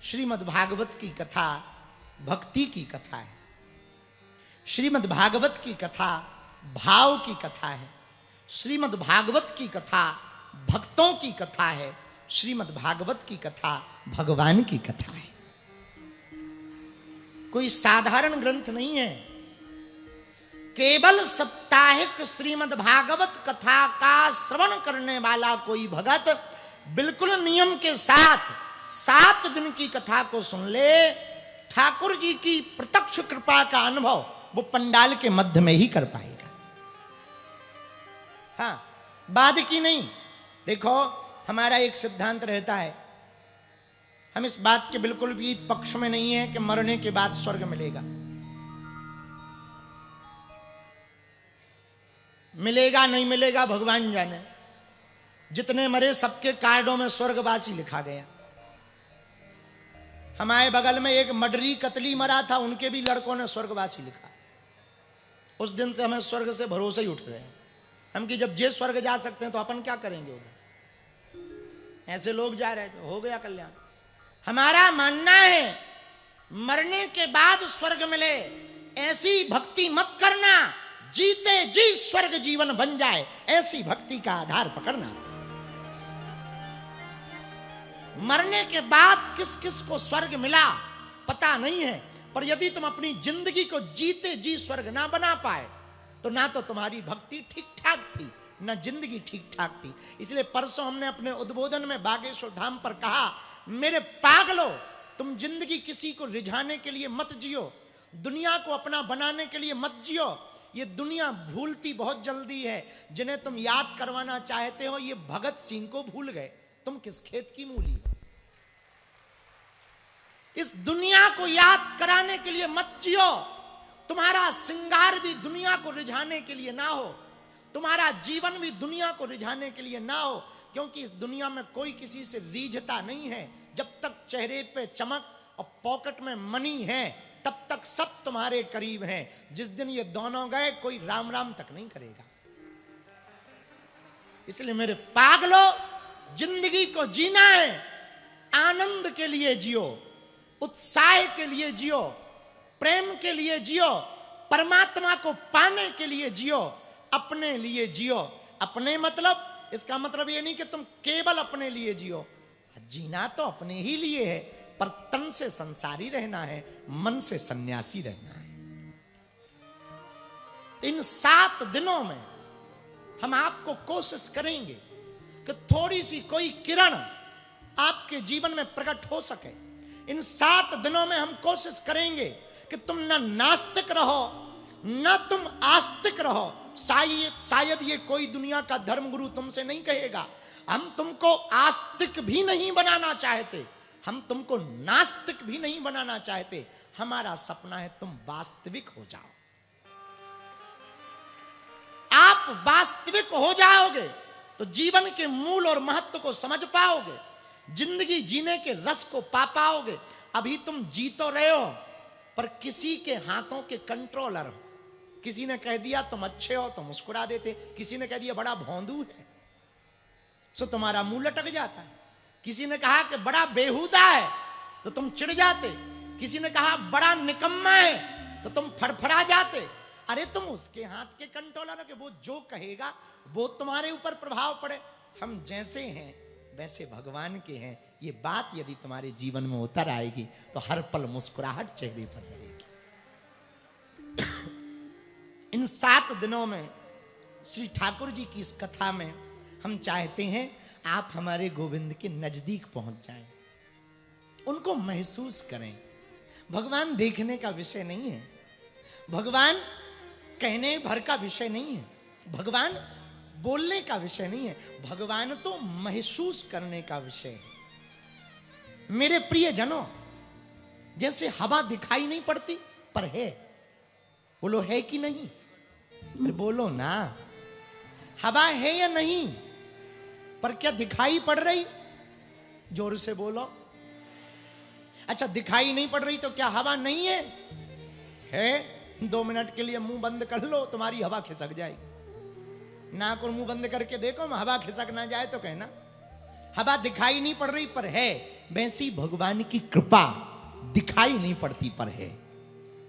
श्रीमद् भागवत की कथा भक्ति की कथा है। श्रीमद् भागवत की कथा भाव की कथा है। श्रीमद् भागवत की कथा भक्तों की कथा है। श्रीमद् भागवत की कथा भगवान की कथा है। कोई साधारण ग्रंथ नहीं है। केवल साप्ताहिक श्रीमद् भागवत कथा का श्रवण करने वाला कोई भगत बिल्कुल नियम के साथ 7 दिन की कथा को सुन ले, ठाकुर जी की प्रत्यक्ष कृपा का अनुभव वो पंडाल के मध्य में ही कर पाएगा। हाँ, बाद की नहीं। देखो, हमारा एक सिद्धांत रहता है, हम इस बात के बिल्कुल भी पक्ष में नहीं है कि मरने के बाद स्वर्ग मिलेगा। मिलेगा नहीं मिलेगा भगवान जाने। जितने मरे सबके कार्डों में स्वर्गवासी लिखा गया। हमारे बगल में एक मडरी कतली मरा था, उनके भी लड़कों ने स्वर्गवासी लिखा। उस दिन से हमें स्वर्ग से भरोसे ही उठ गए। हम कि जब जे स्वर्ग जा सकते हैं तो अपन क्या करेंगे उधर। ऐसे लोग जा रहे थे, हो गया कल्याण। हमारा मानना है मरने के बाद स्वर्ग मिले, ऐसी भक्ति मत करना जीते जी स्वर्ग जीवन बन जाए, ऐसी भक्ति का आधार पकड़ना। मरने के बाद किस किस को स्वर्ग मिला पता नहीं है, पर यदि तुम अपनी जिंदगी को जीते जी स्वर्ग ना बना पाए तो ना तो तुम्हारी भक्ति ठीक ठाक थी, ना जिंदगी ठीक ठाक थी। इसलिए परसों हमने अपने उद्बोधन में बागेश्वर धाम पर कहा, मेरे पागलों, तुम जिंदगी किसी को रिझाने के लिए मत जियो, दुनिया को अपना बनाने के लिए मत जियो। ये दुनिया भूलती बहुत जल्दी है। जिन्हें तुम याद करवाना चाहते हो ये भगत सिंह को भूल गए। तुम किस खेत की मूली हो। इस दुनिया को याद कराने के लिए मत जियो। तुम्हारा श्रृंगार भी दुनिया को रिझाने के लिए ना हो, तुम्हारा जीवन भी दुनिया को रिझाने के लिए ना हो, क्योंकि इस दुनिया में कोई किसी से रीझता नहीं है। जब तक चेहरे पे चमक और पॉकेट में मनी है तब तक सब तुम्हारे करीब हैं। जिस दिन ये दोनों गए कोई राम राम तक नहीं करेगा। इसलिए मेरे पागलों, जिंदगी को जीना है, आनंद के लिए जियो, उत्साह के लिए जियो, प्रेम के लिए जियो, परमात्मा को पाने के लिए जियो, अपने लिए जियो। अपने मतलब, इसका मतलब ये नहीं कि तुम केवल अपने लिए जियो। जीना तो अपने ही लिए है, पर तन से संसारी रहना है, मन से सन्यासी रहना है। इन 7 दिनों में हम आपको कोशिश करेंगे कि थोड़ी सी कोई किरण आपके जीवन में प्रकट हो सके। इन 7 दिनों में हम कोशिश करेंगे कि तुम न नास्तिक रहो न तुम आस्तिक रहो। शायद ये कोई दुनिया का धर्मगुरु तुमसे नहीं कहेगा। हम तुमको आस्तिक भी नहीं बनाना चाहते, हम तुमको नास्तिक भी नहीं बनाना चाहते। हमारा सपना है तुम वास्तविक हो जाओ। आप वास्तविक हो जाओगे तो जीवन के मूल और महत्व को समझ पाओगे, जिंदगी जीने के रस को पा पाओगे। अभी तुम जी तो रहे हो पर किसी के हाथों के कंट्रोलर हो। किसी ने कह दिया तुम अच्छे हो तो मुस्कुरा देते, किसी ने कह दिया बड़ा भौंदू है सो तुम्हारा मुंह लटक जाता है। किसी ने कहा कि बड़ा बेहुदा है तो तुम चिढ़ जाते, किसी ने कहा बड़ा निकम्मा है तो तुम फड़फड़ा जाते। अरे तुम उसके हाथ के कंट्रोलर हो कि वो जो कहेगा वो तुम्हारे ऊपर प्रभाव पड़े। हम जैसे हैं वैसे भगवान के हैं, ये बात यदि तुम्हारे जीवन में उतर आएगी तो हर पल मुस्कुराहट चेहरे पर रहेगी। इन 7 दिनों में श्री ठाकुर जी की इस कथा में हम चाहते हैं आप हमारे गोविंद के नजदीक पहुंच जाएं, उनको महसूस करें। भगवान देखने का विषय नहीं है, भगवान कहने भर का विषय नहीं है, भगवान बोलने का विषय नहीं है, भगवान तो महसूस करने का विषय है। मेरे प्रिय जनों, जैसे हवा दिखाई नहीं पड़ती पर है, बोलो है कि नहीं? अरे बोलो ना, हवा है या नहीं? पर क्या दिखाई पड़ रही? जोर से बोलो। अच्छा, दिखाई नहीं पड़ रही तो क्या हवा नहीं है? है। 2 मिनट के लिए मुंह बंद कर लो, तुम्हारी हवा खिसक जाएगी। नाक और मुंह बंद करके देखो, हवा खिसक ना जाए तो कहना। हवा दिखाई नहीं पड़ रही पर है। वैसी भगवान की कृपा दिखाई नहीं पड़ती पर है।